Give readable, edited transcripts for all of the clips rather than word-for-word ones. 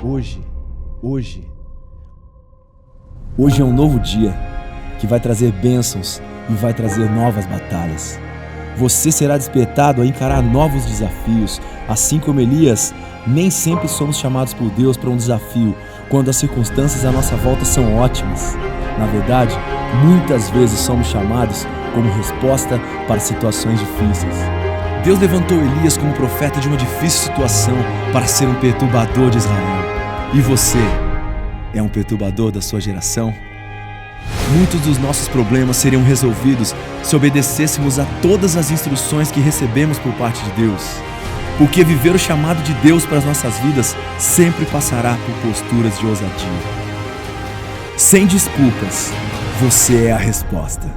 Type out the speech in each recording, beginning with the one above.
Hoje é um novo dia que vai trazer bênçãos e vai trazer novas batalhas. Você será despertado a encarar novos desafios. Assim como Elias, nem sempre somos chamados por Deus para um desafio quando as circunstâncias à nossa volta são ótimas. Na verdade, muitas vezes somos chamados como resposta para situações difíceis. Deus levantou Elias como profeta de uma difícil situação para ser um perturbador de Israel. E você é um perturbador da sua geração? Muitos dos nossos problemas seriam resolvidos se obedecêssemos a todas as instruções que recebemos por parte de Deus. Porque viver o chamado de Deus para as nossas vidas sempre passará por posturas de ousadia. Sem desculpas, você é a resposta.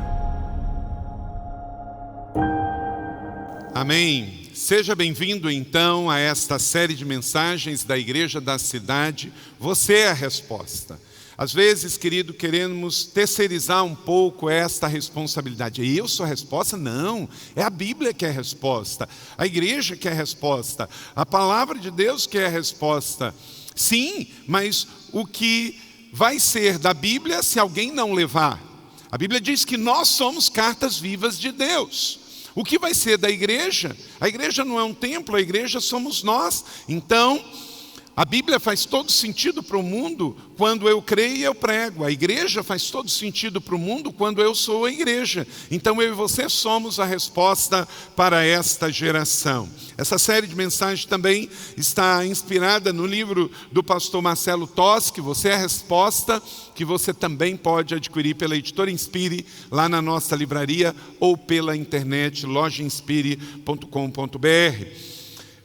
Amém. Seja bem-vindo então a esta série de mensagens da Igreja da Cidade. Você é a resposta. Às vezes, querido, queremos terceirizar um pouco esta responsabilidade. Eu sou a resposta? Não, é a Bíblia que é a resposta, a igreja que é a resposta, a palavra de Deus que é a resposta. Sim, mas o que vai ser da Bíblia se alguém não levar? A Bíblia diz que nós somos cartas vivas de Deus. O que vai ser da igreja? A igreja não é um templo, a igreja somos nós. Então, a Bíblia faz todo sentido para o mundo quando eu creio e eu prego. A igreja faz todo sentido para o mundo quando eu sou a igreja. Então eu e você somos a resposta para esta geração. Essa série de mensagens também está inspirada no livro do pastor Marcelo Toschi, Você é a Resposta, que você também pode adquirir pela Editora Inspire, lá na nossa livraria, ou pela internet, lojainspire.com.br.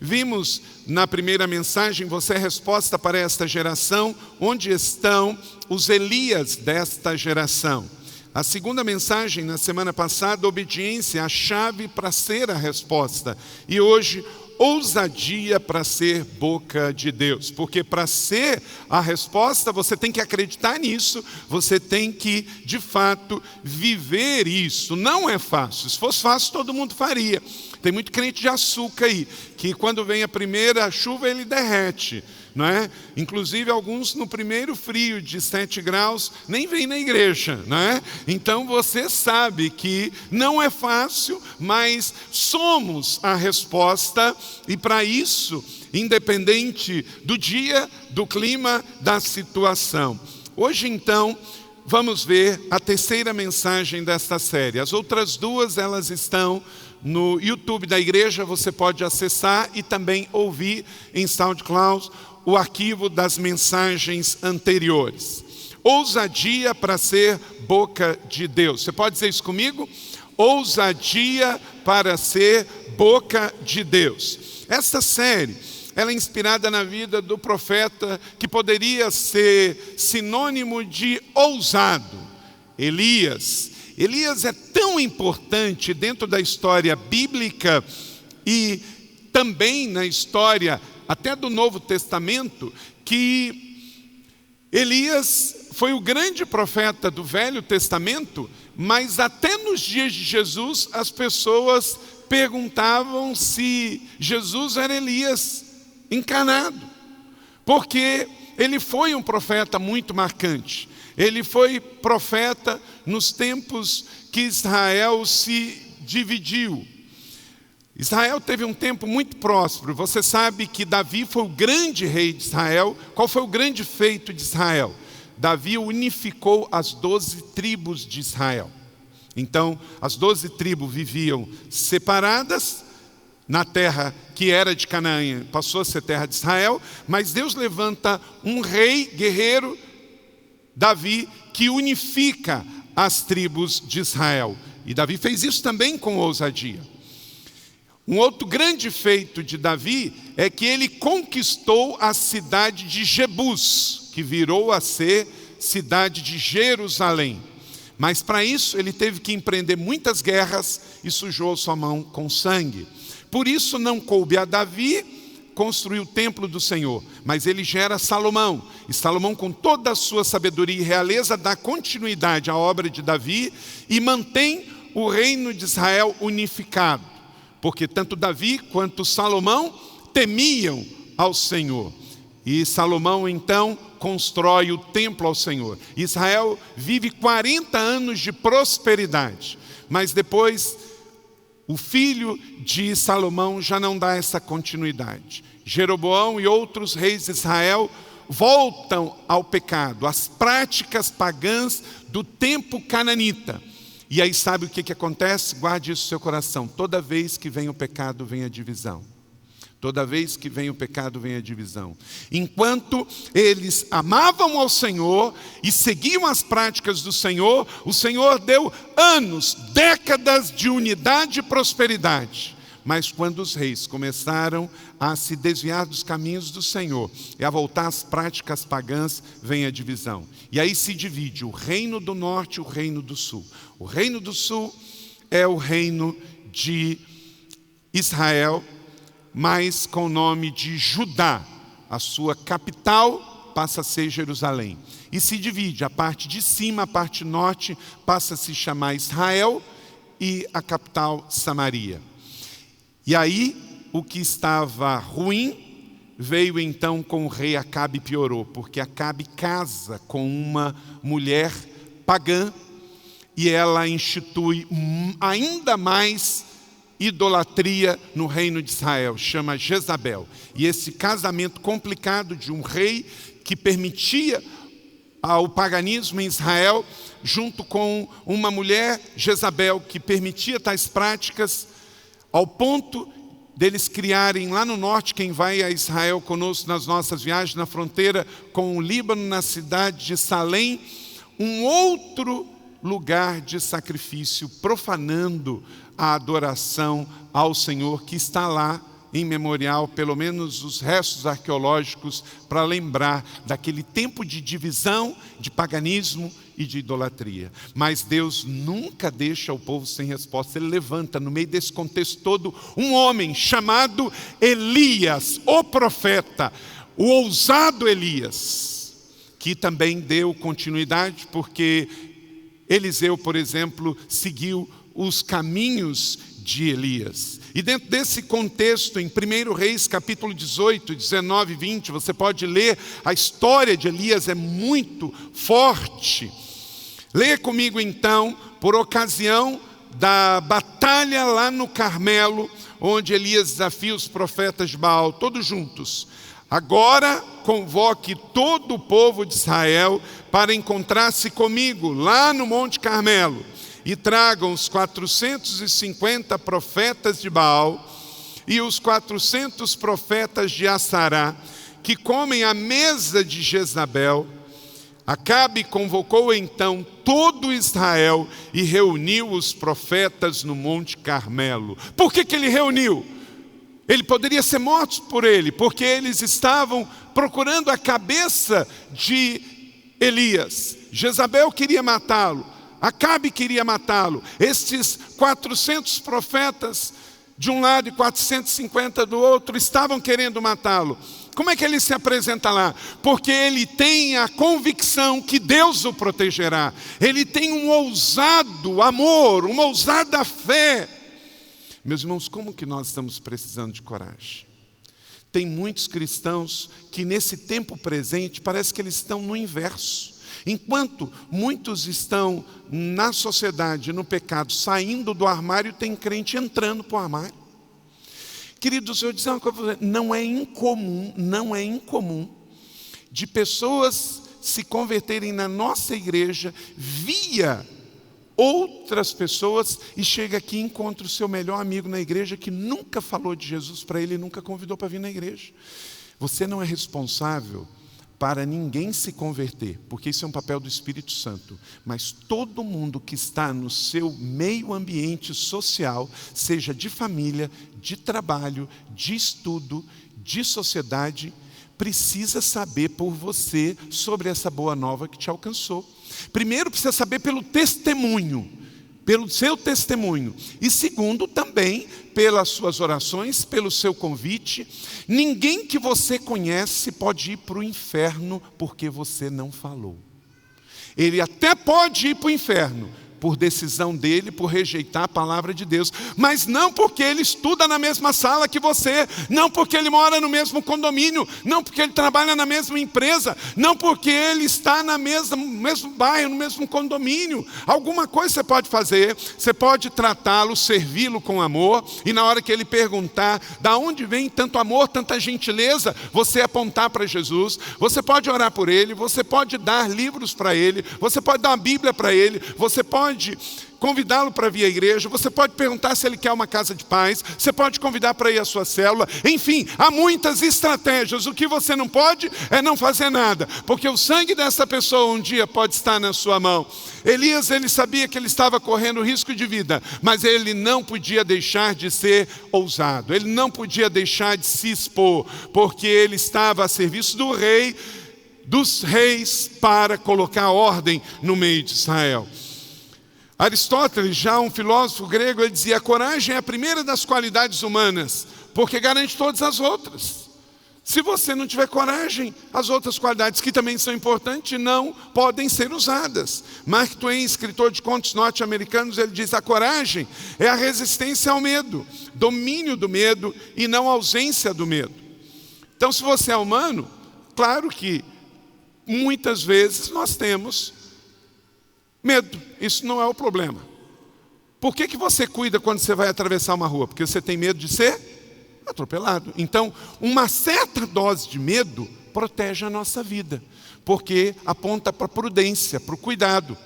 Vimos na primeira mensagem, você é a resposta para esta geração, onde estão os Elias desta geração. A segunda mensagem, na semana passada, obediência, a chave para ser a resposta. E hoje, ousadia para ser boca de Deus. Porque para ser a resposta, você tem que acreditar nisso, você tem que, de fato, viver isso. Não é fácil. Se fosse fácil, todo mundo faria. Tem muito crente de açúcar aí, que quando vem a primeira chuva ele derrete, não é? Inclusive alguns no primeiro frio de 7 graus nem vêm na igreja, não é? Então você sabe que não é fácil, mas somos a resposta e para isso, independente do dia, do clima, da situação. Hoje então, vamos ver a terceira mensagem desta série. As outras duas, elas estão no YouTube da igreja, você pode acessar e também ouvir em SoundCloud o arquivo das mensagens anteriores. Ousadia para ser boca de Deus. Você pode dizer isso comigo? Ousadia para ser boca de Deus. Esta série, ela é inspirada na vida do profeta que poderia ser sinônimo de ousado, Elias. Elias é tão importante dentro da história bíblica e também na história até do Novo Testamento, que Elias foi o grande profeta do Velho Testamento, mas até nos dias de Jesus as pessoas perguntavam se Jesus era Elias encarnado, porque ele foi um profeta muito marcante. Ele foi profeta nos tempos que Israel se dividiu. Israel teve um tempo muito próspero. Você sabe que Davi foi o grande rei de Israel. Qual foi o grande feito de Israel? Davi unificou as 12 tribos de Israel. Então, as 12 tribos viviam separadas na terra que era de Canaã, passou a ser terra de Israel, mas Deus levanta um rei guerreiro, Davi, que unifica as tribos de Israel. E Davi fez isso também com ousadia. Um outro grande feito de Davi é que ele conquistou a cidade de Jebus, que virou a ser cidade de Jerusalém. Mas para isso ele teve que empreender muitas guerras e sujou sua mão com sangue. Por isso não coube a Davi construir o templo do Senhor, mas ele gera Salomão. E Salomão, com toda a sua sabedoria e realeza, dá continuidade à obra de Davi e mantém o reino de Israel unificado. Porque tanto Davi quanto Salomão temiam ao Senhor. E Salomão então constrói o templo ao Senhor. Israel vive 40 anos de prosperidade, mas depois o filho de Salomão já não dá essa continuidade. Jeroboão e outros reis de Israel voltam ao pecado, às práticas pagãs do tempo cananita. E aí sabe o que acontece? Guarde isso no seu coração. Toda vez que vem o pecado, vem a divisão. Toda vez que vem o pecado, vem a divisão. Enquanto eles amavam ao Senhor e seguiam as práticas do Senhor, o Senhor deu anos, décadas de unidade e prosperidade. Mas quando os reis começaram a se desviar dos caminhos do Senhor e a voltar às práticas pagãs, vem a divisão. E aí se divide o reino do norte e o reino do sul. O reino do sul é o reino de Israel, mas com o nome de Judá. A sua capital passa a ser Jerusalém. E se divide, a parte de cima, a parte norte, passa a se chamar Israel e a capital Samaria. E aí, o que estava ruim, veio então com o rei Acabe e piorou, porque Acabe casa com uma mulher pagã e ela institui ainda mais idolatria no reino de Israel, chama Jezabel. E esse casamento complicado de um rei que permitia o paganismo em Israel, junto com uma mulher, Jezabel, que permitia tais práticas, ao ponto deles criarem lá no norte, quem vai a Israel conosco nas nossas viagens, na fronteira com o Líbano, na cidade de Salém, um outro lugar de sacrifício, profanando a adoração ao Senhor, que está lá em memorial, pelo menos os restos arqueológicos, para lembrar daquele tempo de divisão, de paganismo e de idolatria. Mas Deus nunca deixa o povo sem resposta. Ele levanta no meio desse contexto todo um homem chamado Elias, o profeta, o ousado Elias, que também deu continuidade, porque Eliseu, por exemplo, seguiu os caminhos de Elias. E dentro desse contexto, em 1 Reis, capítulo 18, 19 e 20, você pode ler a história de Elias, é muito forte. Leia comigo então, por ocasião da batalha lá no Carmelo, onde Elias desafia os profetas de Baal, todos juntos. Agora convoque todo o povo de Israel para encontrar-se comigo lá no Monte Carmelo. E tragam os 450 profetas de Baal e os 400 profetas de Assará, que comem à mesa de Jezabel. Acabe convocou então todo Israel e reuniu os profetas no Monte Carmelo. Por que ele reuniu? Ele poderia ser morto por ele, porque eles estavam procurando a cabeça de Elias. Jezabel queria matá-lo. Acabe queria matá-lo. Estes 400 profetas de um lado e 450 do outro estavam querendo matá-lo. Como é que ele se apresenta lá? Porque ele tem a convicção que Deus o protegerá. Ele tem um ousado amor, uma ousada fé. Meus irmãos, como que nós estamos precisando de coragem? Tem muitos cristãos que nesse tempo presente parece que eles estão no inverso. Enquanto muitos estão na sociedade, no pecado, saindo do armário, tem crente entrando para o armário. Queridos, eu vou dizer uma coisa, não é incomum de pessoas se converterem na nossa igreja via outras pessoas e chega aqui e encontra o seu melhor amigo na igreja que nunca falou de Jesus para ele e nunca convidou para vir na igreja. Você não é responsável para ninguém se converter, porque isso é um papel do Espírito Santo. Mas todo mundo que está no seu meio ambiente social, seja de família, de trabalho, de estudo, de sociedade, precisa saber por você sobre essa boa nova que te alcançou. Primeiro, precisa saber pelo testemunho, pelo seu testemunho. E segundo, também pelas suas orações, pelo seu convite. Ninguém que você conhece pode ir para o inferno porque você não falou. Ele até pode ir para o inferno, por decisão dele, por rejeitar a palavra de Deus. Mas não porque ele estuda na mesma sala que você, não porque ele mora no mesmo condomínio, não porque ele trabalha na mesma empresa, não porque ele está no mesmo bairro, no mesmo condomínio. Alguma coisa você pode fazer, você pode tratá-lo, servi-lo com amor, e na hora que ele perguntar da onde vem tanto amor, tanta gentileza, você apontar para Jesus. Você pode orar por ele, você pode dar livros para ele, você pode dar uma Bíblia para ele, você pode convidá-lo para vir à igreja, você pode perguntar se ele quer uma casa de paz, você pode convidar para ir à sua célula. Enfim, há muitas estratégias. O que você não pode é não fazer nada, porque o sangue dessa pessoa um dia pode estar na sua mão. Elias, ele sabia que ele estava correndo risco de vida, mas ele não podia deixar de ser ousado, ele não podia deixar de se expor, porque ele estava a serviço do rei, dos reis, para colocar ordem no meio de Israel. Aristóteles, já um filósofo grego, ele dizia: a coragem é a primeira das qualidades humanas, porque garante todas as outras. Se você não tiver coragem, as outras qualidades, que também são importantes, não podem ser usadas. Mark Twain, escritor de contos norte-americanos, ele diz: a coragem é a resistência ao medo, domínio do medo e não ausência do medo. Então, se você é humano, claro que muitas vezes nós temos medo, isso não é o problema. Por que você cuida quando você vai atravessar uma rua? Porque você tem medo de ser atropelado. Então, uma certa dose de medo protege a nossa vida, porque aponta para a prudência, para o cuidado.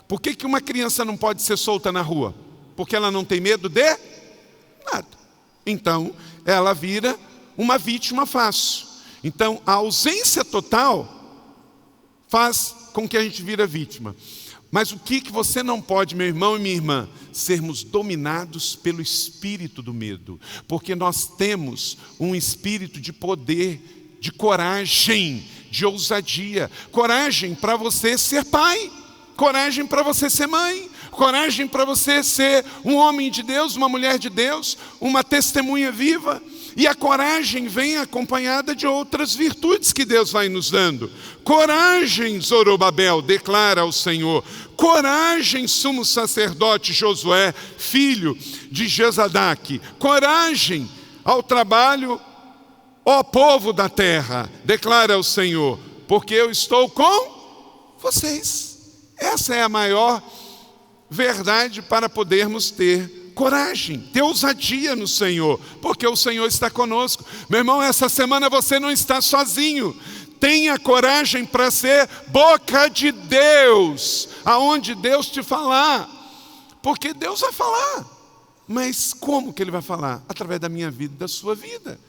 Por que uma criança não pode ser solta na rua? Porque ela não tem medo de nada. Então, ela vira uma vítima fácil. Então, a ausência total faz com que a gente vira vítima. Mas o que você não pode, meu irmão e minha irmã? Sermos dominados pelo espírito do medo. Porque nós temos um espírito de poder, de coragem, de ousadia. Coragem para você ser pai, coragem para você ser mãe, coragem para você ser um homem de Deus, uma mulher de Deus, uma testemunha viva. E a coragem vem acompanhada de outras virtudes que Deus vai nos dando. Coragem, Zorobabel, declara o Senhor. Coragem, sumo sacerdote Josué, filho de Josadaque. Coragem ao trabalho, ó povo da terra, declara o Senhor, porque eu estou com vocês. Essa é a maior verdade para podermos ter coragem, ter ousadia no Senhor, porque o Senhor está conosco. Meu irmão, essa semana você não está sozinho. Tenha coragem para ser boca de Deus, aonde Deus te falar, porque Deus vai falar. Mas como que Ele vai falar? Através da minha vida e da sua vida.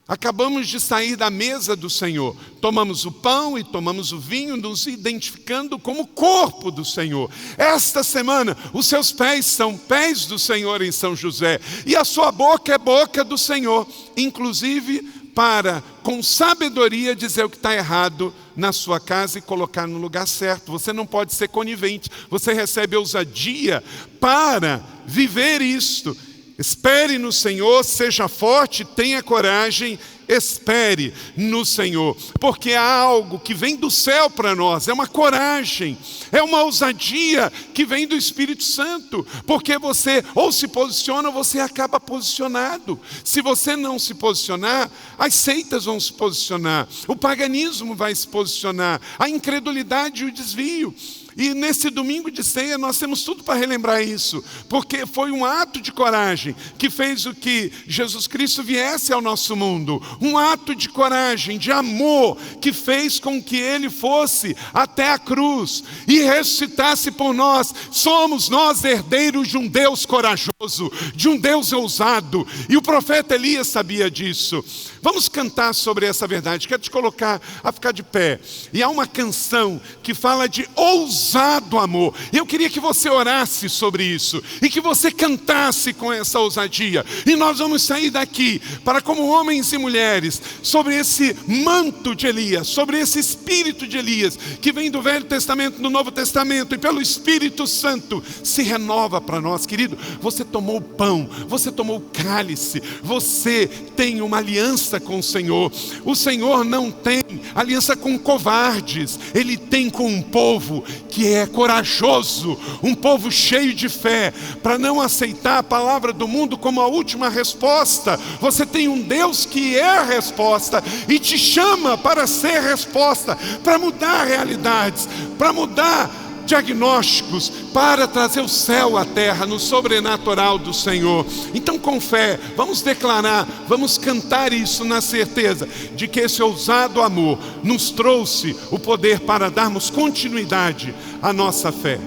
Acabamos de sair da mesa do Senhor, tomamos o pão e tomamos o vinho, nos identificando como corpo do Senhor. Esta semana, os seus pés são pés do Senhor em São José, e a sua boca é boca do Senhor, inclusive para, com sabedoria, dizer o que está errado na sua casa e colocar no lugar certo. Você não pode ser conivente, você recebe ousadia para viver isto. Espere no Senhor, seja forte, tenha coragem, espere no Senhor, porque há algo que vem do céu para nós, é uma coragem, é uma ousadia que vem do Espírito Santo, porque você ou se posiciona ou você acaba posicionado. Se você não se posicionar, as seitas vão se posicionar, o paganismo vai se posicionar, a incredulidade e o desvio. E nesse domingo de ceia nós temos tudo para relembrar isso, porque foi um ato de coragem que fez o que Jesus Cristo viesse ao nosso mundo. Um ato de coragem, de amor, que fez com que Ele fosse até a cruz e ressuscitasse por nós. Somos nós herdeiros de um Deus corajoso, de um Deus ousado. E o profeta Elias sabia disso. Vamos cantar sobre essa verdade. Quero te colocar a ficar de pé. E há uma canção que fala de ousado amor. Eu queria que você orasse sobre isso e que você cantasse com essa ousadia. E nós vamos sair daqui para, como homens e mulheres, sobre esse manto de Elias, sobre esse espírito de Elias, que vem do Velho Testamento, do Novo Testamento, e pelo Espírito Santo se renova para nós. Querido, você tomou o pão, você tomou o cálice, você tem uma aliança aliança com o Senhor. O Senhor não tem aliança com covardes, Ele tem com um povo que é corajoso, um povo cheio de fé, para não aceitar a palavra do mundo como a última resposta. Você tem um Deus que é a resposta e te chama para ser resposta, para mudar realidades, para mudar diagnósticos, para trazer o céu à terra no sobrenatural do Senhor. Então, com fé, vamos declarar, vamos cantar isso na certeza de que esse ousado amor nos trouxe o poder para darmos continuidade à nossa fé.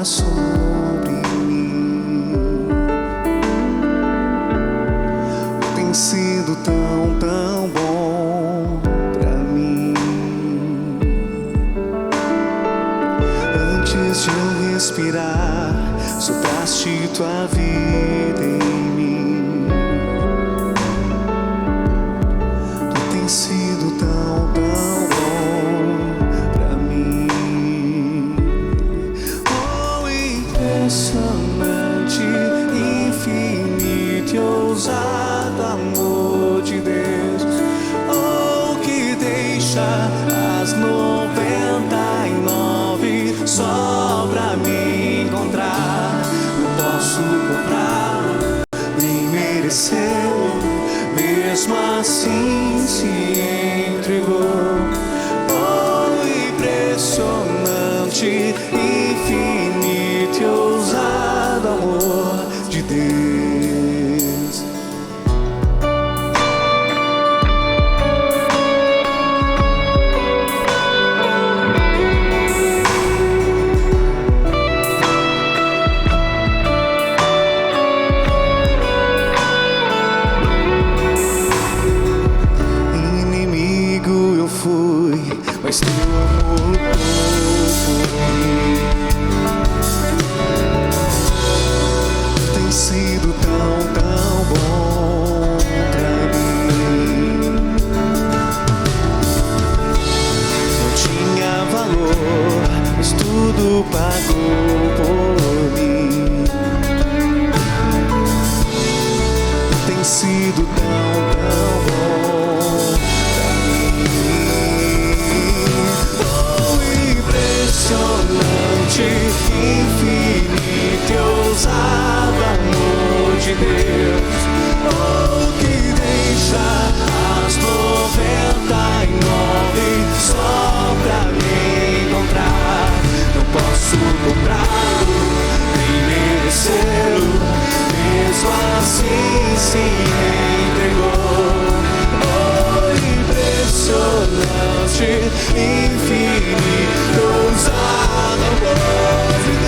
Sobre mim, tem sido tão bom pra mim. Antes de eu respirar, sopraste tua vida em mim. Tu tens sido tão bom pra mim. Impressionante, infinito e ousado amor de Deus, oh, que deixa as 99 só pra me encontrar. Não posso comprar, nem mereceu, mesmo assim se entregou. Oh, impressionante, infinito e ousado amor de Deus. Inimigo eu fui, mas teu amor lutou por mim. Tem sido tão bom pra mim. Não tinha valor, mas tudo pagou por mim. Tem sido tão bom pra mim. Oh, impressionante, infinito e ousado amor de Deus, oh, que deixa as 99 só pra me encontrar. Não posso comprá-lo, nem merecê-lo, mesmo assim se entregou. Oh, impressionante, infinito, ousado amor de Deus.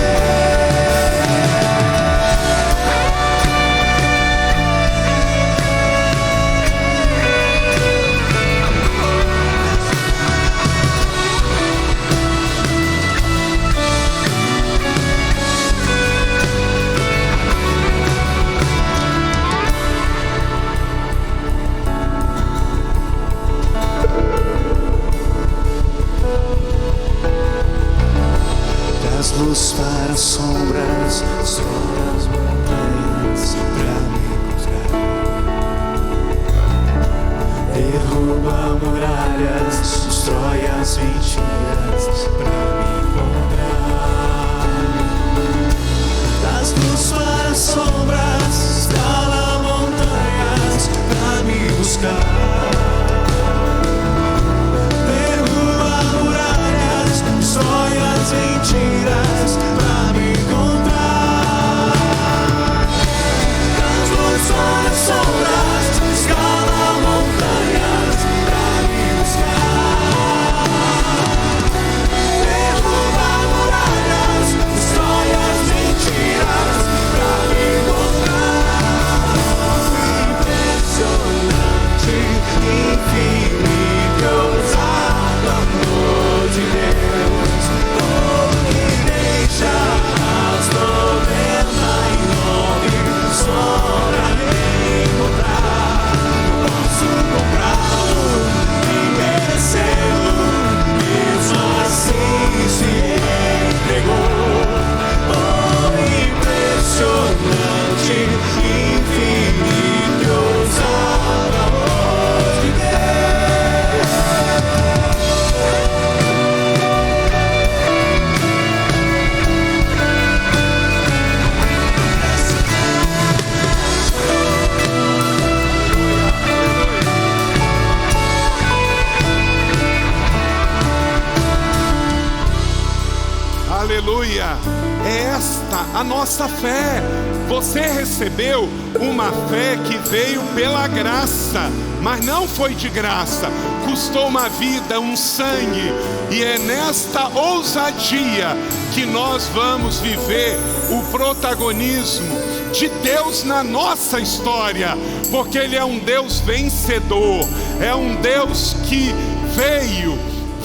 Das luzes para as sombras, sobre as montanhas pra me encontrar. Derruba muralhas, destrói as mentiras pra me encontrar. Das luzes para as sombras, escala montanhas pra me buscar. Mentiras pra me encontrar. Das luzes para as sombras, escala montanhas pra me buscar. testa a nossa fé. Você recebeu uma fé que veio pela graça, mas não foi de graça, custou uma vida, um sangue. E é nesta ousadia que nós vamos viver o protagonismo de Deus na nossa história, porque Ele é um Deus vencedor, é um Deus que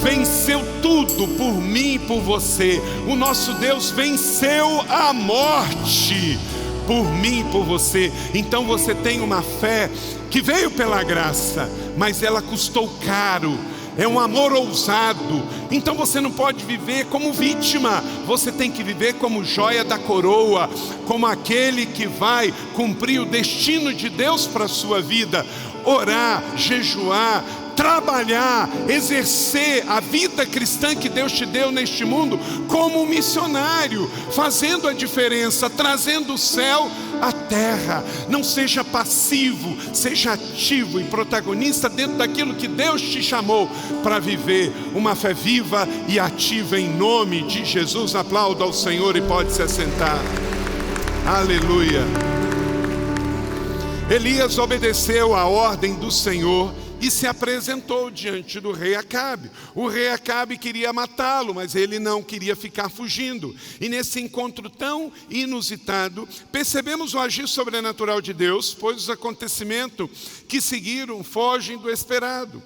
venceu tudo por mim e por você. O nosso Deus venceu a morte por mim e por você. Então você tem uma fé que veio pela graça, mas ela custou caro. É um amor ousado. Então você não pode viver como vítima, você tem que viver como joia da coroa, como aquele que vai cumprir o destino de Deus para a sua vida. Orar, jejuar, trabalhar, exercer a vida cristã que Deus te deu neste mundo como um missionário, fazendo a diferença, trazendo o céu à terra. Não seja passivo, seja ativo e protagonista dentro daquilo que Deus te chamou para viver. Uma fé viva e ativa em nome de Jesus. Aplauda ao Senhor e pode se assentar. Aleluia. Elias obedeceu à ordem do Senhor e se apresentou diante do rei Acabe. O rei Acabe queria matá-lo, mas ele não queria ficar fugindo. E nesse encontro tão inusitado, percebemos o agir sobrenatural de Deus, pois os acontecimentos que seguiram fogem do esperado.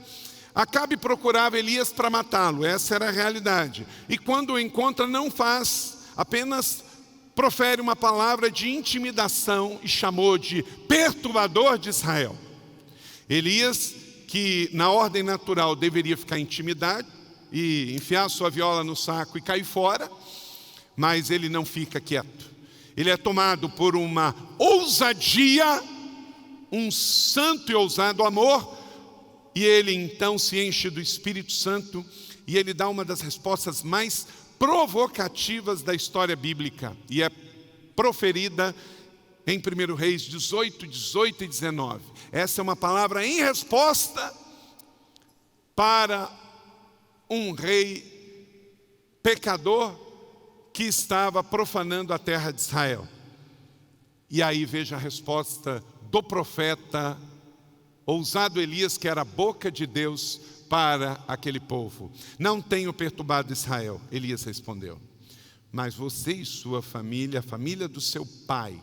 Acabe procurava Elias para matá-lo, essa era a realidade. E quando o encontra, não faz, apenas profere uma palavra de intimidação e chamou de perturbador de Israel. Elias, que na ordem natural deveria ficar intimidado e enfiar sua viola no saco e cair fora, mas ele não fica quieto. Ele é tomado por uma ousadia, um santo e ousado amor, e ele então se enche do Espírito Santo e ele dá uma das respostas mais provocativas da história bíblica, e é proferida em 1 Reis 18, 18 e 19. Essa é uma palavra em resposta para um rei pecador que estava profanando a terra de Israel. E aí veja a resposta do profeta ousado Elias, que era a boca de Deus para aquele povo. Não tenho perturbado Israel, Elias respondeu, mas você e sua família, a família do seu pai,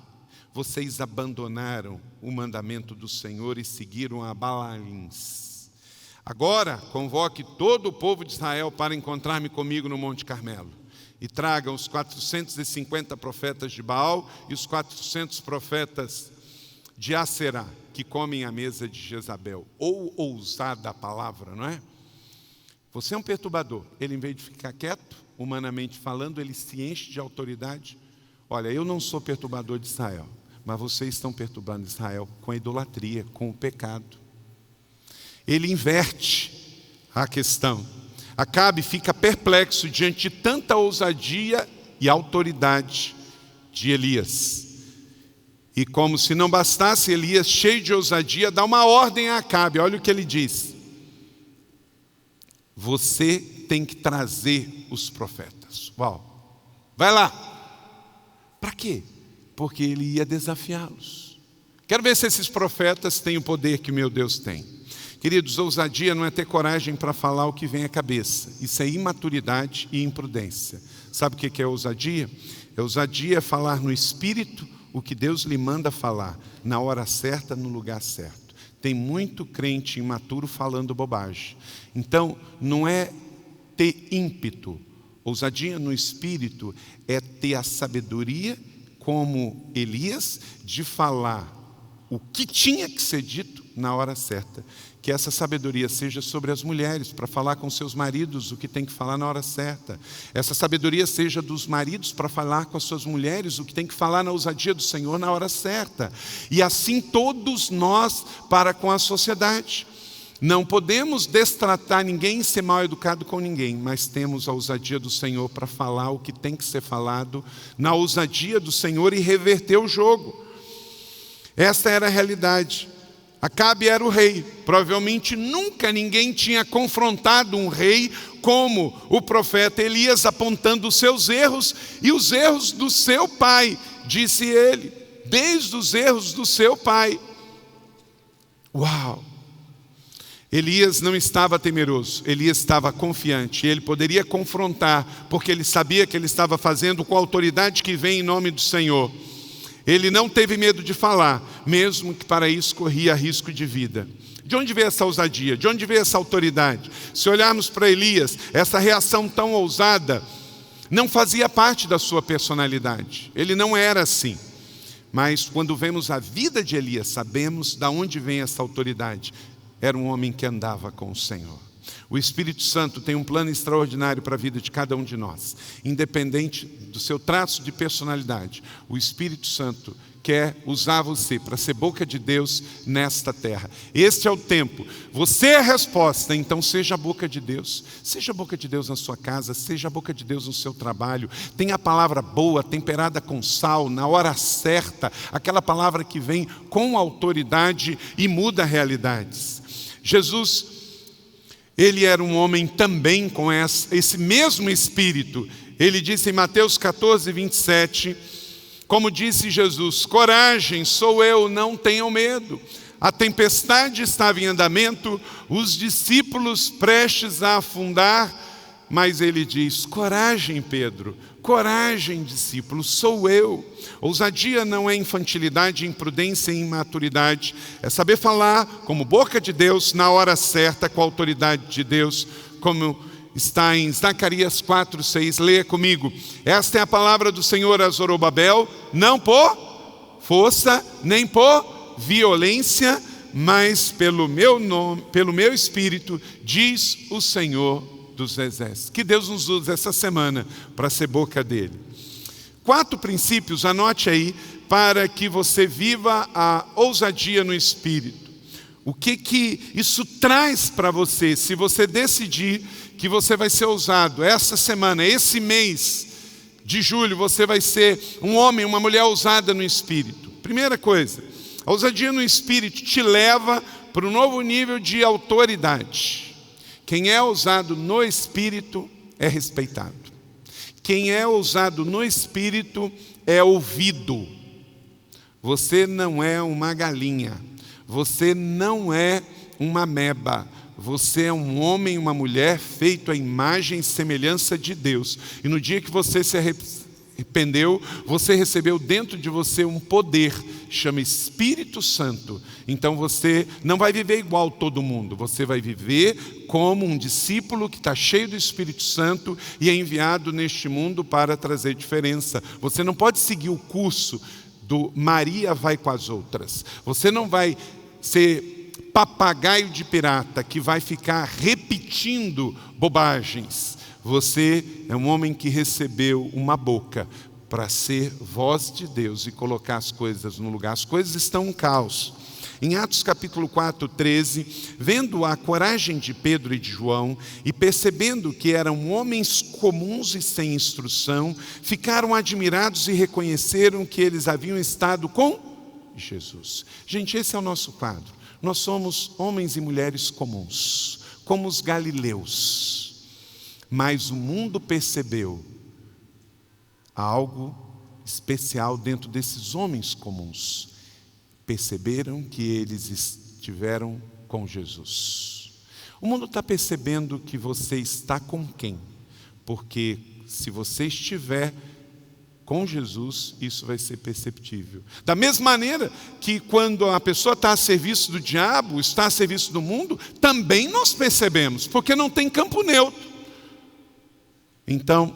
vocês abandonaram o mandamento do Senhor e seguiram a Baalins. Agora convoque todo o povo de Israel para encontrar-me comigo no Monte Carmelo. E tragam os 450 profetas de Baal e os 400 profetas de Aserá, que comem à mesa de Jezabel. Ou ousada a palavra, não é? Você é um perturbador. Ele, em vez de ficar quieto, humanamente falando, ele se enche de autoridade. Olha, eu não sou perturbador de Israel, mas vocês estão perturbando Israel com a idolatria, com o pecado. Ele inverte a questão. Acabe fica perplexo diante de tanta ousadia e autoridade de Elias. E como se não bastasse, Elias, cheio de ousadia, dá uma ordem a Acabe. Olha o que ele diz: você tem que trazer os profetas. Uau! Vai lá! Para quê? Porque ele ia desafiá-los. Quero ver se esses profetas têm o poder que meu Deus tem. Queridos, ousadia não é ter coragem para falar o que vem à cabeça. Isso é imaturidade e imprudência. Sabe o que é ousadia? Ousadia é falar no Espírito o que Deus lhe manda falar, na hora certa, no lugar certo. Tem muito crente imaturo falando bobagem. Então, não é ter ímpeto. Ousadia no Espírito é ter a sabedoria, como Elias, de falar o que tinha que ser dito na hora certa. Que essa sabedoria seja sobre as mulheres, para falar com seus maridos o que tem que falar na hora certa. Essa sabedoria seja dos maridos para falar com as suas mulheres o que tem que falar na ousadia do Senhor na hora certa. E assim todos nós para com a sociedade. Não podemos destratar ninguém e ser mal educado com ninguém, mas temos a ousadia do Senhor para falar o que tem que ser falado na ousadia do Senhor e reverter o jogo. Esta era a realidade. Acabe era o rei. Provavelmente nunca ninguém tinha confrontado um rei como o profeta Elias, apontando os seus erros e os erros do seu pai, disse ele, desde os erros do seu pai. Uau! Elias não estava temeroso, Elias estava confiante. Ele poderia confrontar, porque ele sabia que ele estava fazendo com a autoridade que vem em nome do Senhor. Ele não teve medo de falar, mesmo que para isso corria risco de vida. De onde veio essa ousadia? De onde veio essa autoridade? Se olharmos para Elias, essa reação tão ousada não fazia parte da sua personalidade. Ele não era assim. Mas quando vemos a vida de Elias, sabemos de onde vem essa autoridade. Era um homem que andava com o Senhor. O Espírito Santo tem um plano extraordinário para a vida de cada um de nós. Independente do seu traço de personalidade, o Espírito Santo quer usar você para ser boca de Deus nesta terra. Este é o tempo. Você é a resposta, então seja a boca de Deus. Seja a boca de Deus na sua casa, seja a boca de Deus no seu trabalho. Tenha a palavra boa, temperada com sal, na hora certa. Aquela palavra que vem com autoridade e muda realidades. Jesus, ele era um homem também com esse mesmo espírito. Ele disse em Mateus 14, 27, como disse Jesus: coragem, sou eu, não tenham medo. A tempestade estava em andamento, os discípulos prestes a afundar, mas ele diz: coragem, Pedro, coragem, discípulo, sou eu. Ousadia não é infantilidade, imprudência e imaturidade. É saber falar como boca de Deus, na hora certa, com a autoridade de Deus, como está em Zacarias 4:6. Leia comigo. Esta é a palavra do Senhor a Zorobabel, não por força, nem por violência, mas pelo meu nome, pelo meu espírito, diz o Senhor dos exércitos. Que Deus nos use essa semana para ser boca dele. 4 princípios, anote aí, para que você viva a ousadia no espírito. O que isso traz para você, se você decidir que você vai ser ousado essa semana, esse mês de julho, você vai ser um homem, uma mulher ousada no espírito. Primeira coisa, a ousadia no espírito te leva para um novo nível de autoridade. Quem é ousado no espírito é respeitado. Quem é ousado no espírito é ouvido. Você não é uma galinha. Você não é uma ameba. Você é um homem, uma mulher feito à imagem e semelhança de Deus. E no dia que você se arrependeu, você recebeu dentro de você um poder, chama Espírito Santo. Então você não vai viver igual todo mundo. Você vai viver como um discípulo que está cheio do Espírito Santo e é enviado neste mundo para trazer diferença. Você não pode seguir o curso do Maria vai com as outras. Você não vai ser papagaio de pirata que vai ficar repetindo bobagens. Você é um homem que recebeu uma boca para ser voz de Deus e colocar as coisas no lugar. As coisas estão um caos. Em Atos capítulo 4, 13, vendo a coragem de Pedro e de João e percebendo que eram homens comuns e sem instrução, ficaram admirados e reconheceram que eles haviam estado com Jesus. Gente, esse é o nosso quadro. Nós somos homens e mulheres comuns, como os galileus. Mas o mundo percebeu algo especial dentro desses homens comuns. Perceberam que eles estiveram com Jesus. O mundo está percebendo que você está com quem? Porque se você estiver com Jesus, isso vai ser perceptível. Da mesma maneira que quando a pessoa está a serviço do diabo, está a serviço do mundo, também nós percebemos, porque não tem campo neutro. Então,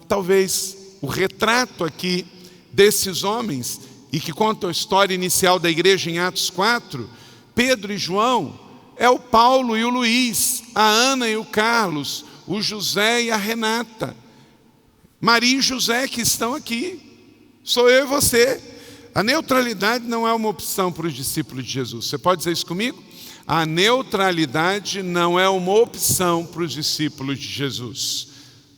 talvez o retrato aqui desses homens, e que conta a história inicial da igreja em Atos 4, Pedro e João, é o Paulo e o Luiz, a Ana e o Carlos, o José e a Renata, Maria e José que estão aqui, sou eu e você. A neutralidade não é uma opção para os discípulos de Jesus. Você pode dizer isso comigo? A neutralidade não é uma opção para os discípulos de Jesus.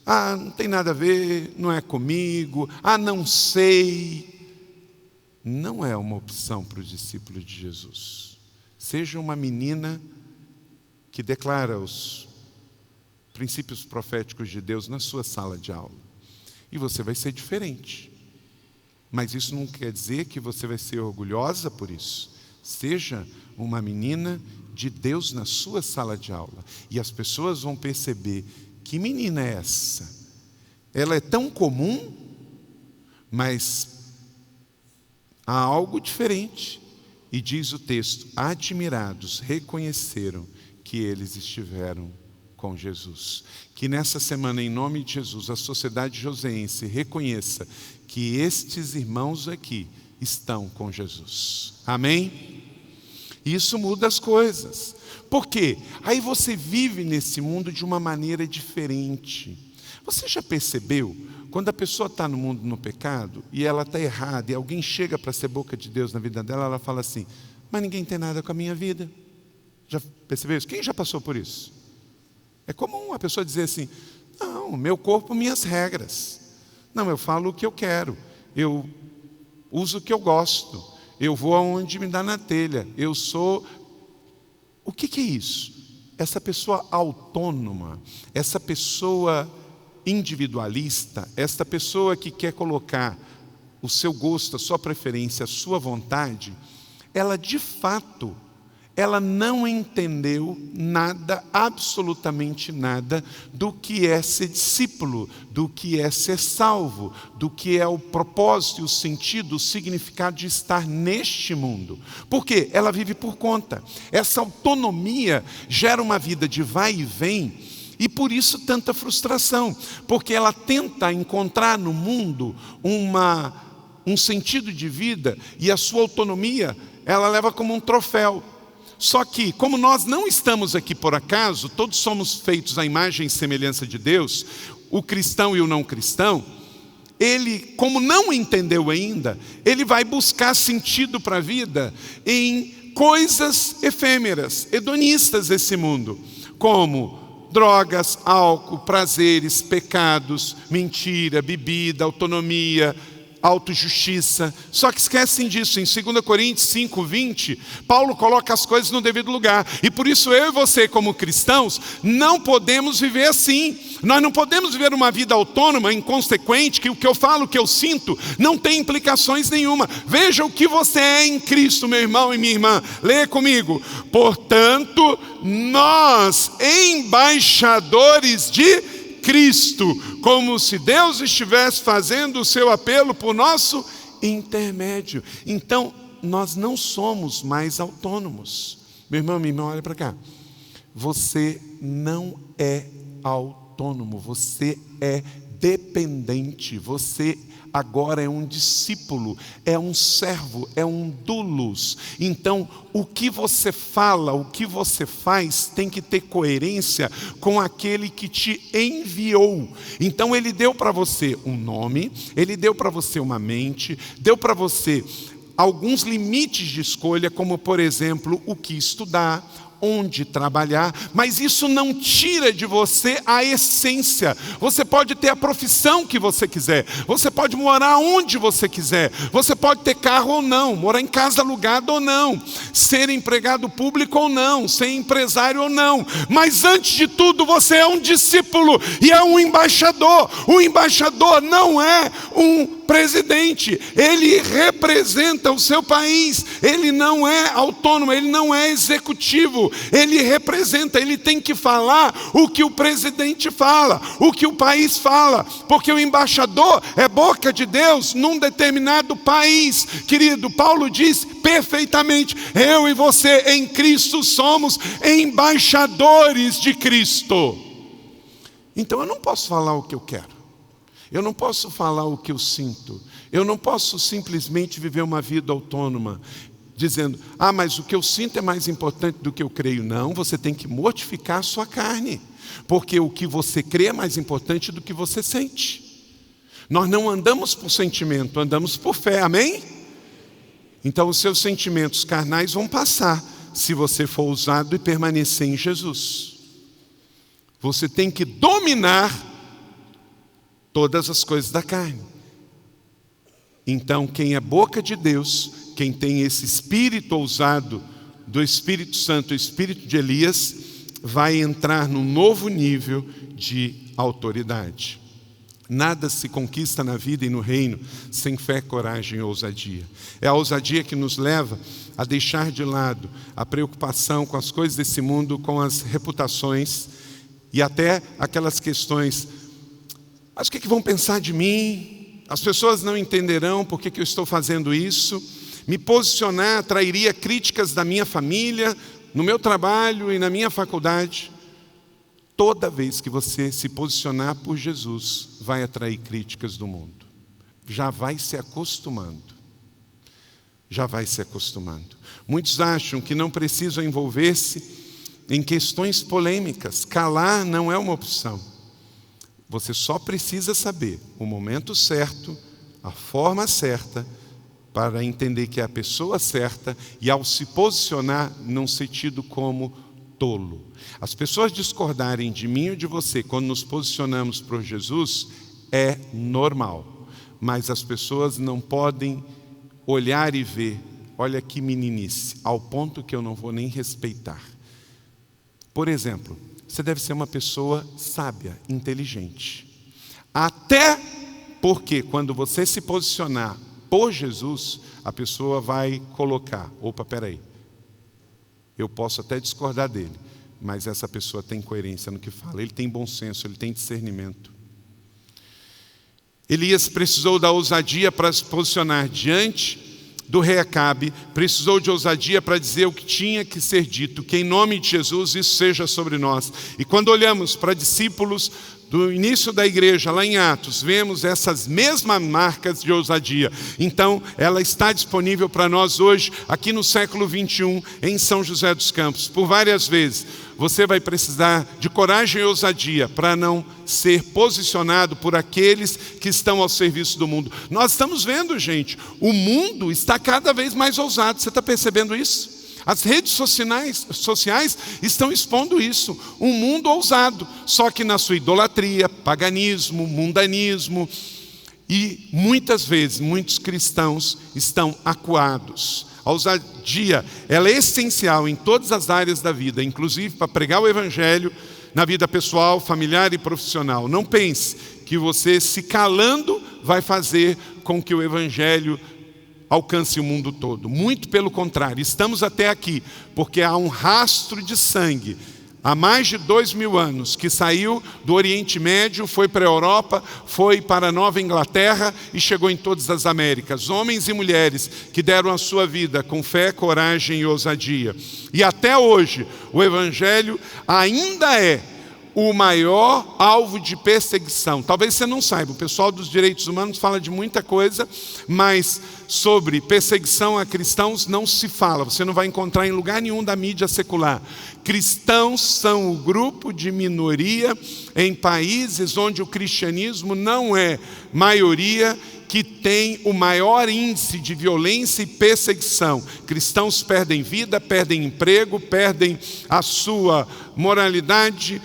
Ah, não tem nada a ver, não é comigo, não sei. Não é uma opção para os discípulos de Jesus. Seja uma menina que declara os princípios proféticos de Deus na sua sala de aula. E você vai ser diferente. Mas isso não quer dizer que você vai ser orgulhosa por isso. Seja uma menina de Deus na sua sala de aula. E as pessoas vão perceber: que menina é essa? Ela é tão comum, mas há algo diferente. E diz o texto: admirados, reconheceram que eles estiveram com Jesus. Que nessa semana, em nome de Jesus, a sociedade joseense reconheça que estes irmãos aqui estão com Jesus. Amém? Isso muda as coisas. Por quê? Aí você vive nesse mundo de uma maneira diferente. Você já percebeu, quando a pessoa está no mundo no pecado, e ela está errada, e alguém chega para ser boca de Deus na vida dela, ela fala assim: mas ninguém tem nada com a minha vida. Já percebeu isso? Quem já passou por isso? É comum a pessoa dizer assim: não, meu corpo, minhas regras. Não, eu falo o que eu quero, eu uso o que eu gosto, eu vou aonde me dá na telha, eu sou... O que é isso? Essa pessoa autônoma, essa pessoa individualista, essa pessoa que quer colocar o seu gosto, a sua preferência, a sua vontade, ela de fato, ela não entendeu nada, absolutamente nada, do que é ser discípulo, do que é ser salvo, do que é o propósito, o sentido, o significado de estar neste mundo. Por quê? Ela vive por conta. Essa autonomia gera uma vida de vai e vem, e por isso tanta frustração, porque ela tenta encontrar no mundo um sentido de vida, e a sua autonomia ela leva como um troféu. Só que, como nós não estamos aqui por acaso, todos somos feitos à imagem e semelhança de Deus, o cristão e o não cristão, ele, como não entendeu ainda, ele vai buscar sentido para a vida em coisas efêmeras, hedonistas desse mundo, como drogas, álcool, prazeres, pecados, mentira, bebida, autonomia, autojustiça. Só que esquecem disso. Em 2 Coríntios 5:20, Paulo coloca as coisas no devido lugar. E por isso eu e você, como cristãos, não podemos viver assim. Nós não podemos viver uma vida autônoma, inconsequente, que o que eu falo, o que eu sinto, não tem implicações nenhuma. Veja o que você é em Cristo, meu irmão e minha irmã. Leia comigo. Portanto, nós, embaixadores de Cristo, como se Deus estivesse fazendo o seu apelo por nosso intermédio. Então, nós não somos mais autônomos. Meu irmão, minha irmã, olha para cá. Você não é autônomo, você é dependente. Você agora é um discípulo, é um servo, é um doulos. Então, o que você fala, o que você faz, tem que ter coerência com aquele que te enviou. Então, ele deu para você um nome, ele deu para você uma mente, deu para você alguns limites de escolha, como, por exemplo, o que estudar, onde trabalhar, mas isso não tira de você a essência. Você pode ter a profissão que você quiser, você pode morar onde você quiser, você pode ter carro ou não, morar em casa alugada ou não, ser empregado público ou não, ser empresário ou não, mas antes de tudo você é um discípulo e é um embaixador. O embaixador não é um presidente, ele representa o seu país, ele não é autônomo, ele não é executivo, ele representa, ele tem que falar o que o presidente fala, o que o país fala, porque o embaixador é boca de Deus num determinado país. Querido, Paulo diz perfeitamente: eu e você em Cristo somos embaixadores de Cristo. Então eu não posso falar o que eu quero, eu não posso falar o que eu sinto, eu não posso simplesmente viver uma vida autônoma, dizendo: ah, mas o que eu sinto é mais importante do que eu creio. Não, você tem que mortificar a sua carne, porque o que você crê é mais importante do que você sente. Nós não andamos por sentimento, andamos por fé, amém? Então os seus sentimentos carnais vão passar, se você for ousado e permanecer em Jesus. Você tem que dominar todas as coisas da carne. Então, quem é boca de Deus, quem tem esse espírito ousado do Espírito Santo, o espírito de Elias, vai entrar num novo nível de autoridade. Nada se conquista na vida e no reino sem fé, coragem e ousadia. É a ousadia que nos leva a deixar de lado a preocupação com as coisas desse mundo, com as reputações e até aquelas questões: mas o que vão pensar de mim? As pessoas não entenderão por que eu estou fazendo isso. Me posicionar atrairia críticas da minha família, no meu trabalho e na minha faculdade. Toda vez que você se posicionar por Jesus, vai atrair críticas do mundo. Já vai se acostumando. Já vai se acostumando. Muitos acham que não precisam envolver-se em questões polêmicas. Calar não é uma opção. Você só precisa saber o momento certo, a forma certa, para entender que é a pessoa certa e, ao se posicionar, não ser tido como tolo. As pessoas discordarem de mim ou de você quando nos posicionamos por Jesus é normal, mas as pessoas não podem olhar e ver: olha que meninice, ao ponto que eu não vou nem respeitar. Por exemplo, você deve ser uma pessoa sábia, inteligente. Até porque quando você se posicionar por Jesus, a pessoa vai colocar: opa, peraí, eu posso até discordar dele, mas essa pessoa tem coerência no que fala, ele tem bom senso, ele tem discernimento. Elias precisou da ousadia para se posicionar diante do rei Acabe, precisou de ousadia para dizer o que tinha que ser dito, que em nome de Jesus isso seja sobre nós. E quando olhamos para discípulos do início da igreja, lá em Atos, vemos essas mesmas marcas de ousadia. Então, ela está disponível para nós hoje, aqui no século 21, em São José dos Campos. Por várias vezes, você vai precisar de coragem e ousadia para não ser posicionado por aqueles que estão ao serviço do mundo. Nós estamos vendo, gente, o mundo está cada vez mais ousado. Você está percebendo isso? As redes sociais estão expondo isso, um mundo ousado, só que na sua idolatria, paganismo, mundanismo, e muitas vezes muitos cristãos estão acuados. A ousadia, ela é essencial em todas as áreas da vida, inclusive para pregar o evangelho na vida pessoal, familiar e profissional. Não pense que você se calando vai fazer com que o evangelho alcance o mundo todo. Muito pelo contrário, estamos até aqui porque há um rastro de sangue há mais de 2000 anos que saiu do Oriente Médio, foi para a Europa, foi para a Nova Inglaterra e chegou em todas as Américas. Homens e mulheres que deram a sua vida com fé, coragem e ousadia. E até hoje o evangelho ainda é o maior alvo de perseguição. Talvez você não saiba, o pessoal dos direitos humanos fala de muita coisa, mas sobre perseguição a cristãos não se fala. Você não vai encontrar em lugar nenhum da mídia secular. Cristãos são o grupo de minoria em países onde o cristianismo não é maioria, que tem o maior índice de violência e perseguição. Cristãos perdem vida, perdem emprego, perdem a sua moralidade,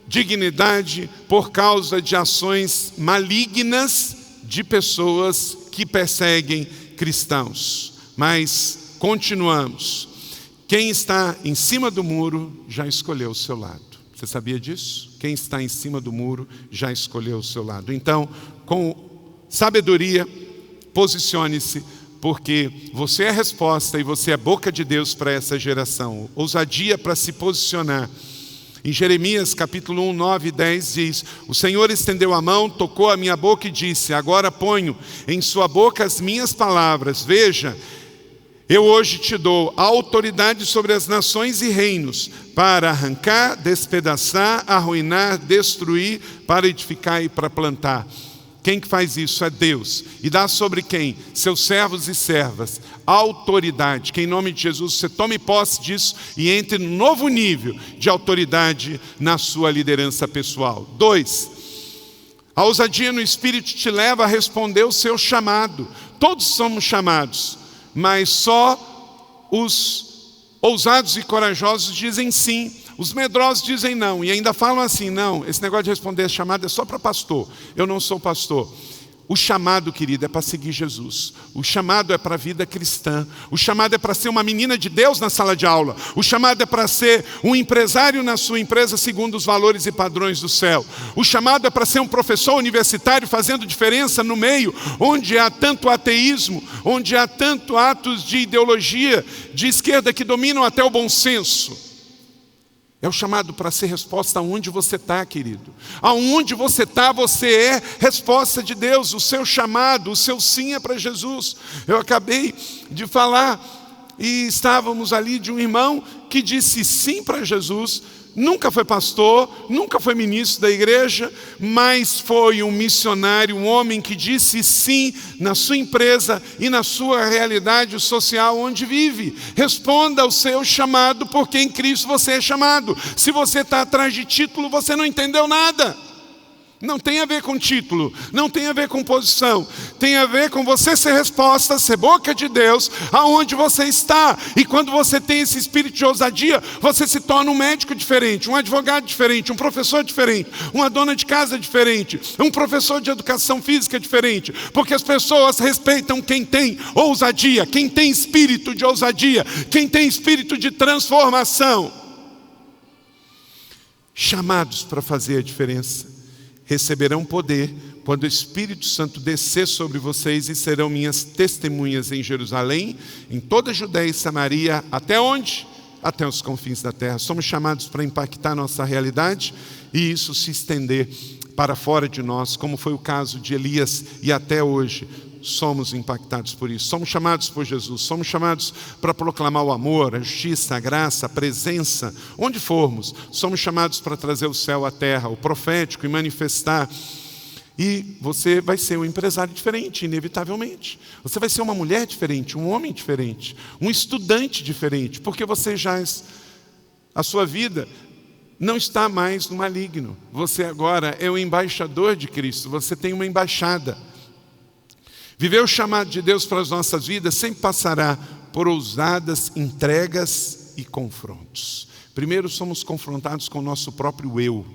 dignidade, por causa de ações malignas de pessoas que perseguem cristãos. Mas continuamos. Quem está em cima do muro já escolheu o seu lado. Você sabia disso? Quem está em cima do muro já escolheu o seu lado. Então, com sabedoria, posicione-se, porque você é a resposta e você é a boca de Deus para essa geração. Ousadia para se posicionar. Em Jeremias capítulo 1, 9 e 10 diz: o Senhor estendeu a mão, tocou a minha boca e disse: agora ponho em sua boca as minhas palavras. Veja, eu hoje te dou autoridade sobre as nações e reinos, para arrancar, despedaçar, arruinar, destruir, para edificar e para plantar. Quem que faz isso? É Deus. E dá sobre quem? Seus servos e servas. Autoridade. Que em nome de Jesus você tome posse disso e entre num novo nível de autoridade na sua liderança pessoal. 2. A ousadia no Espírito te leva a responder o seu chamado. Todos somos chamados, mas só os ousados e corajosos dizem sim. Os medrosos dizem não, e ainda falam assim: não, esse negócio de responder a chamada é só para pastor, eu não sou pastor. O chamado, querido, é para seguir Jesus. O chamado é para a vida cristã. O chamado é para ser uma menina de Deus na sala de aula. O chamado é para ser um empresário na sua empresa segundo os valores e padrões do céu. O chamado é para ser um professor universitário fazendo diferença no meio onde há tanto ateísmo, onde há tanto atos de ideologia de esquerda que dominam até o bom senso. É o chamado para ser resposta aonde você está, querido. Aonde você está, você é resposta de Deus. O seu chamado, o seu sim é para Jesus. Eu acabei de falar e estávamos ali de um irmão que disse sim para Jesus. Nunca foi pastor, nunca foi ministro da igreja, mas foi um missionário, um homem que disse sim na sua empresa e na sua realidade social onde vive. Responda ao seu chamado, porque em Cristo você é chamado. Se você está atrás de título, você não entendeu nada. Não tem a ver com título, não tem a ver com posição, tem a ver com você ser resposta, ser boca de Deus, aonde você está. E quando você tem esse espírito de ousadia, você se torna um médico diferente, um advogado diferente, um professor diferente, uma dona de casa diferente, um professor de educação física diferente, porque as pessoas respeitam quem tem ousadia, quem tem espírito de ousadia, quem tem espírito de transformação. Chamados para fazer a diferença. Receberão poder quando o Espírito Santo descer sobre vocês e serão minhas testemunhas em Jerusalém, em toda a Judéia e Samaria, até onde? Até os confins da terra. Somos chamados para impactar nossa realidade e isso se estender para fora de nós, como foi o caso de Elias e até hoje. Somos impactados por isso. Somos chamados por Jesus. Somos chamados para proclamar o amor, a justiça, a graça, a presença, onde formos. Somos chamados para trazer o céu à terra, o profético e manifestar. E você vai ser um empresário diferente, inevitavelmente. Você vai ser uma mulher diferente, um homem diferente, um estudante diferente, porque você já, a sua vida não está mais no maligno. Você agora é o embaixador de Cristo. Você tem uma embaixada. Viver o chamado de Deus para as nossas vidas sempre passará por ousadas entregas e confrontos. Primeiro somos confrontados com o nosso próprio eu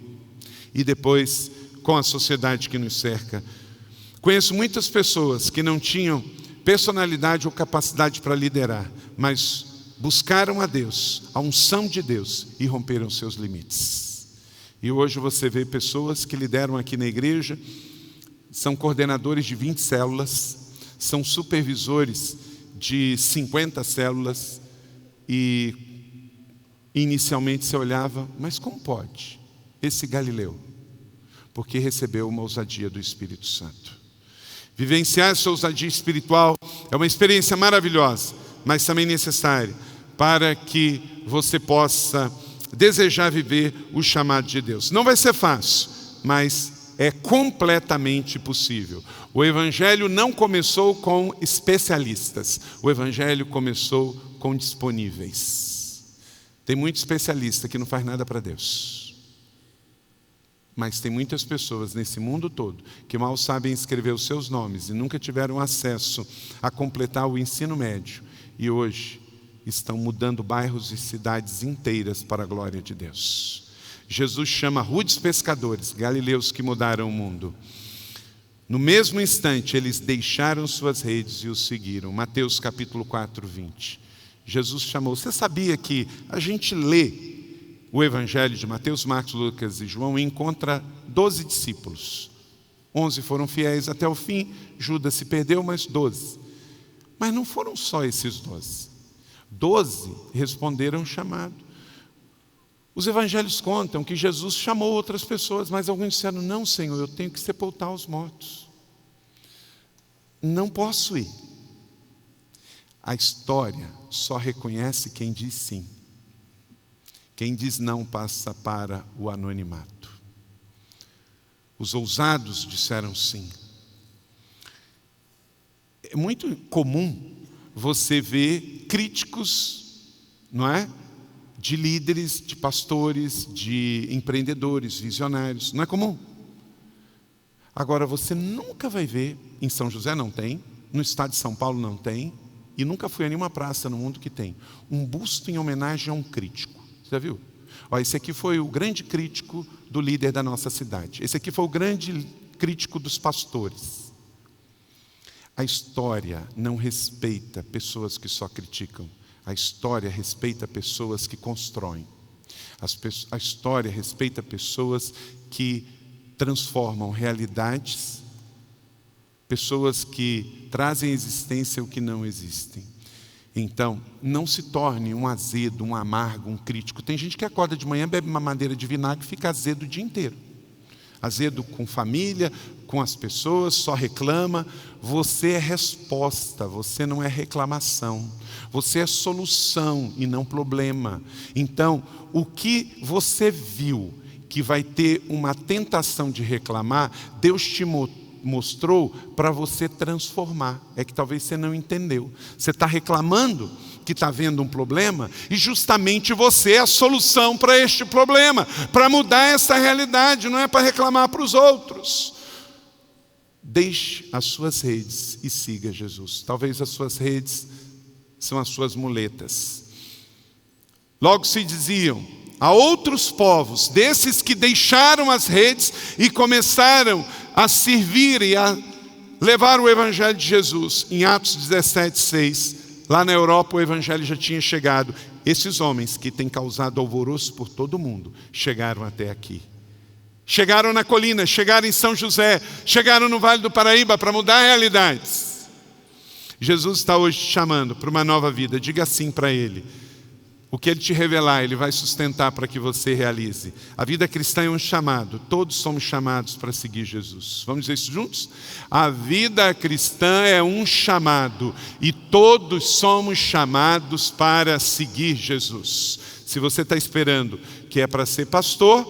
e depois com a sociedade que nos cerca. Conheço muitas pessoas que não tinham personalidade ou capacidade para liderar, mas buscaram a Deus, a unção de Deus e romperam seus limites. E hoje você vê pessoas que lideram aqui na igreja, são coordenadores de 20 células, são supervisores de 50 células e inicialmente você olhava, mas como pode? Esse Galileu, porque recebeu uma ousadia do Espírito Santo. Vivenciar essa ousadia espiritual é uma experiência maravilhosa, mas também necessária para que você possa desejar viver o chamado de Deus. Não vai ser fácil, mas é completamente possível. O Evangelho não começou com especialistas. O Evangelho começou com disponíveis. Tem muito especialista que não faz nada para Deus. Mas tem muitas pessoas nesse mundo todo que mal sabem escrever os seus nomes e nunca tiveram acesso a completar o ensino médio. E hoje estão mudando bairros e cidades inteiras para a glória de Deus. Jesus chama rudes pescadores, galileus que mudaram o mundo. No mesmo instante, eles deixaram suas redes e o seguiram. Mateus capítulo 4, 20. Jesus chamou. Você sabia que a gente lê o Evangelho de Mateus, Marcos, Lucas e João e encontra 12 discípulos. 11 foram fiéis até o fim, Judas se perdeu, mas 12. Mas não foram só esses 12. 12 responderam ao chamado. Os evangelhos contam que Jesus chamou outras pessoas, mas alguns disseram, não, Senhor, eu tenho que sepultar os mortos. Não posso ir. A história só reconhece quem diz sim. Quem diz não passa para o anonimato. Os ousados disseram sim. É muito comum você ver críticos, não é? De líderes, de pastores, de empreendedores, visionários. Não é comum. Agora, você nunca vai ver, em São José não tem, no estado de São Paulo não tem, e nunca fui a nenhuma praça no mundo que tem, um busto em homenagem a um crítico. Você já viu? Ó, esse aqui foi o grande crítico do líder da nossa cidade. Esse aqui foi o grande crítico dos pastores. A história não respeita pessoas que só criticam. A história respeita pessoas que constroem. A história respeita pessoas que transformam realidades, pessoas que trazem à existência o que não existem. Então, não se torne um azedo, um amargo, um crítico. Tem gente que acorda de manhã, bebe uma madeira de vinagre e fica azedo o dia inteiro. Azedo com família, com as pessoas, só reclama. Você é resposta, você não é reclamação. Você é solução e não problema. Então, o que você viu que vai ter uma tentação de reclamar, Deus te mostrou para você transformar. É que talvez você não entendeu. Você está reclamando que está vendo um problema e justamente você é a solução para este problema, para mudar essa realidade, não é para reclamar para os outros. Deixe as suas redes e siga Jesus. Talvez as suas redes são as suas muletas. Logo se diziam a outros povos, desses que deixaram as redes e começaram a servir e a levar o Evangelho de Jesus. Em Atos 17:6, lá na Europa o Evangelho já tinha chegado. Esses homens que têm causado alvoroço por todo o mundo, chegaram até aqui. Chegaram na colina, chegaram em São José, chegaram no Vale do Paraíba para mudar realidades. Jesus está hoje te chamando para uma nova vida. Diga sim para Ele. O que Ele te revelar, Ele vai sustentar para que você realize. A vida cristã é um chamado. Todos somos chamados para seguir Jesus. Vamos dizer isso juntos? A vida cristã é um chamado. E todos somos chamados para seguir Jesus. Se você está esperando que é para ser pastor,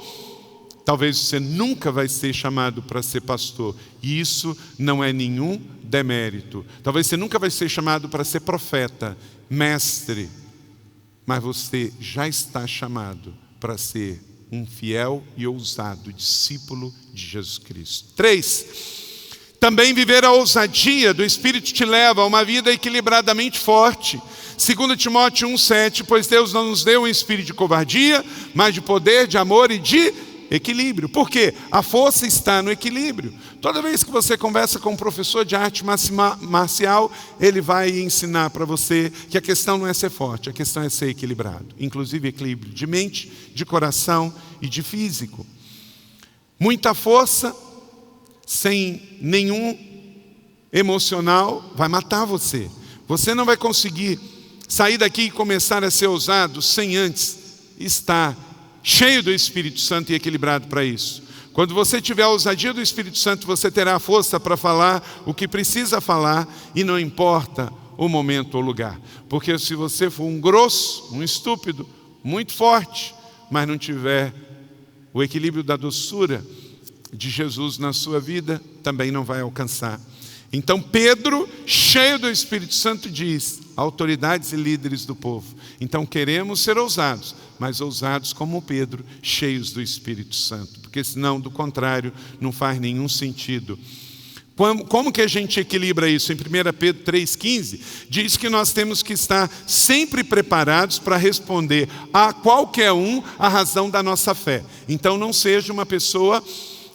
talvez você nunca vai ser chamado para ser pastor. E isso não é nenhum demérito. Talvez você nunca vai ser chamado para ser profeta, mestre. Mas você já está chamado para ser um fiel e ousado discípulo de Jesus Cristo. 3. Também viver a ousadia do Espírito te leva a uma vida equilibradamente forte. 2 Timóteo 1,7, pois Deus não nos deu um espírito de covardia, mas de poder, de amor e de equilíbrio. Por quê? A força está no equilíbrio. Toda vez que você conversa com um professor de arte marcial, ele vai ensinar para você que a questão não é ser forte, a questão é ser equilibrado. Inclusive equilíbrio de mente, de coração e de físico. Muita força, sem nenhum emocional, vai matar você. Você não vai conseguir sair daqui e começar a ser ousado sem antes estar cheio do Espírito Santo e equilibrado para isso. Quando você tiver a ousadia do Espírito Santo, você terá a força para falar o que precisa falar e não importa o momento ou lugar. Porque se você for um grosso, um estúpido, muito forte, mas não tiver o equilíbrio da doçura de Jesus na sua vida, também não vai alcançar. Então Pedro, cheio do Espírito Santo, diz: autoridades e líderes do povo, então queremos ser ousados, mas ousados como Pedro, cheios do Espírito Santo, porque senão, do contrário, não faz nenhum sentido. Como que a gente equilibra isso? Em 1 Pedro 3,15, diz que nós temos que estar sempre preparados para responder a qualquer um a razão da nossa fé. Então não seja uma pessoa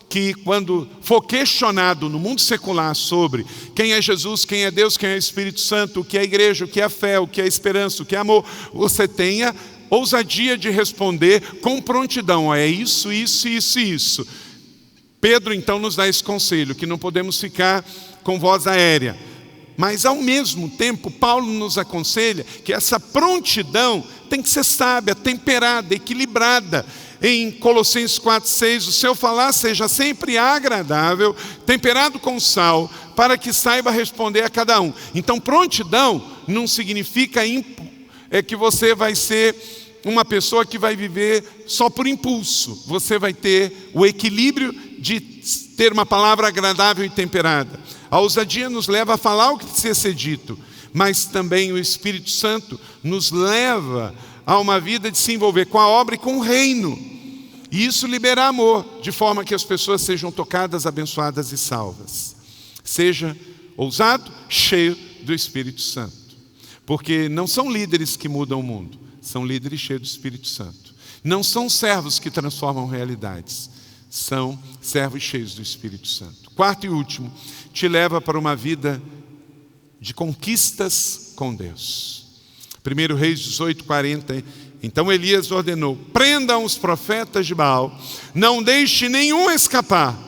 que, quando for questionado no mundo secular sobre quem é Jesus, quem é Deus, quem é o Espírito Santo, o que é a igreja, o que é a fé, o que é a esperança, o que é amor, você tenha ousadia de responder com prontidão. É isso, isso, isso e isso. Pedro então nos dá esse conselho, que não podemos ficar com voz aérea. Mas ao mesmo tempo, Paulo nos aconselha que essa prontidão tem que ser sábia, temperada, equilibrada. Em Colossenses 4,6, o seu falar seja sempre agradável, temperado com sal, para que saiba responder a cada um. Então prontidão não significa que você vai ser uma pessoa que vai viver só por impulso. Você vai ter o equilíbrio de ter uma palavra agradável e temperada. A ousadia nos leva a falar o que precisa ser dito, mas também o Espírito Santo nos leva a uma vida de se envolver com a obra e com o reino. E isso libera amor, de forma que as pessoas sejam tocadas, abençoadas e salvas. Seja ousado, cheio do Espírito Santo. Porque não são líderes que mudam o mundo, são líderes cheios do Espírito Santo. Não são servos que transformam realidades, são servos cheios do Espírito Santo. 4 e último, te leva para uma vida de conquistas com Deus. 1 Reis 18:40. Então Elias ordenou: prendam os profetas de Baal, não deixe nenhum escapar.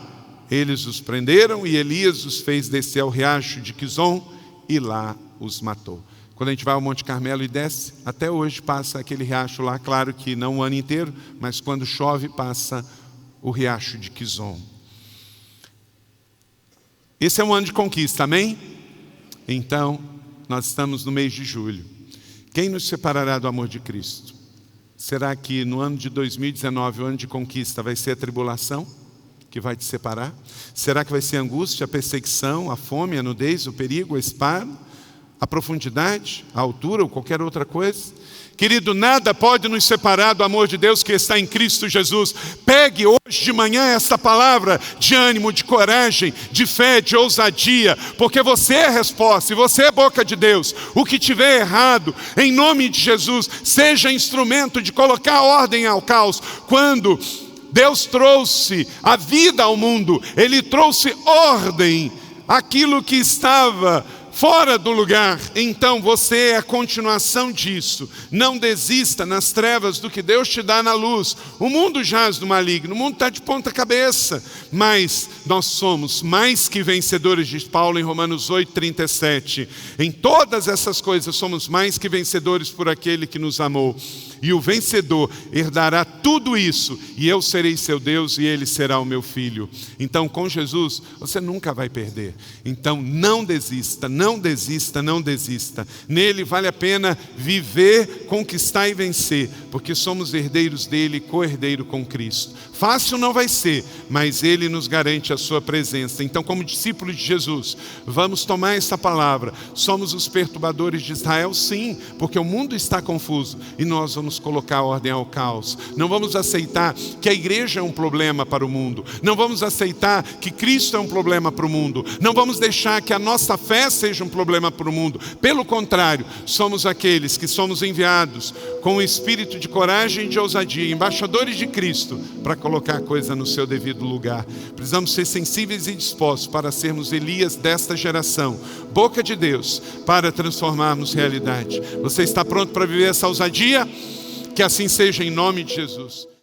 Eles os prenderam e Elias os fez descer ao riacho de Quizon e lá os matou. Quando a gente vai ao Monte Carmelo e desce, até hoje passa aquele riacho lá, claro que não o ano inteiro, mas quando chove passa o riacho de Quizon. Esse é um ano de conquista, amém? Então, nós estamos no mês de julho. Quem nos separará do amor de Cristo? Será que no ano de 2019, o ano de conquista, vai ser a tribulação que vai te separar? Será que vai ser a angústia, a perseguição, a fome, a nudez, o perigo, a espada, a profundidade, a altura ou qualquer outra coisa? Querido, nada pode nos separar do amor de Deus que está em Cristo Jesus. Pegue hoje de manhã essa palavra de ânimo, de coragem, de fé, de ousadia, porque você é a resposta e você é a boca de Deus. O que tiver errado, em nome de Jesus, seja instrumento de colocar ordem ao caos. Quando Deus trouxe a vida ao mundo, Ele trouxe ordem àquilo que estava fora do lugar. Então você é a continuação disso. Não desista nas trevas do que Deus te dá na luz. O mundo jaz no maligno, o mundo está de ponta cabeça, mas nós somos mais que vencedores, diz Paulo em Romanos 8:37. Em todas essas coisas somos mais que vencedores por aquele que nos amou. E o vencedor herdará tudo isso, e eu serei seu Deus e ele será o meu filho. Então com Jesus você nunca vai perder. Então não desista, não desista, não desista. Nele vale a pena viver, conquistar e vencer, porque somos herdeiros dele, co-herdeiro com Cristo. Fácil não vai ser, mas ele nos garante a sua presença. Então, como discípulos de Jesus, vamos tomar essa palavra. Somos os perturbadores de Israel, sim, porque o mundo está confuso e nós vamos colocar ordem ao caos. Não vamos aceitar que a igreja é um problema para o mundo. Não vamos aceitar que Cristo é um problema para o mundo. Não vamos deixar que a nossa fé seja um problema para o mundo. Pelo contrário, somos aqueles que somos enviados com o espírito de coragem e de ousadia, embaixadores de Cristo, para colocar a coisa no seu devido lugar. Precisamos ser sensíveis e dispostos para sermos Elias desta geração, boca de Deus, para transformarmos realidade. Você está pronto para viver essa ousadia? Que assim seja em nome de Jesus.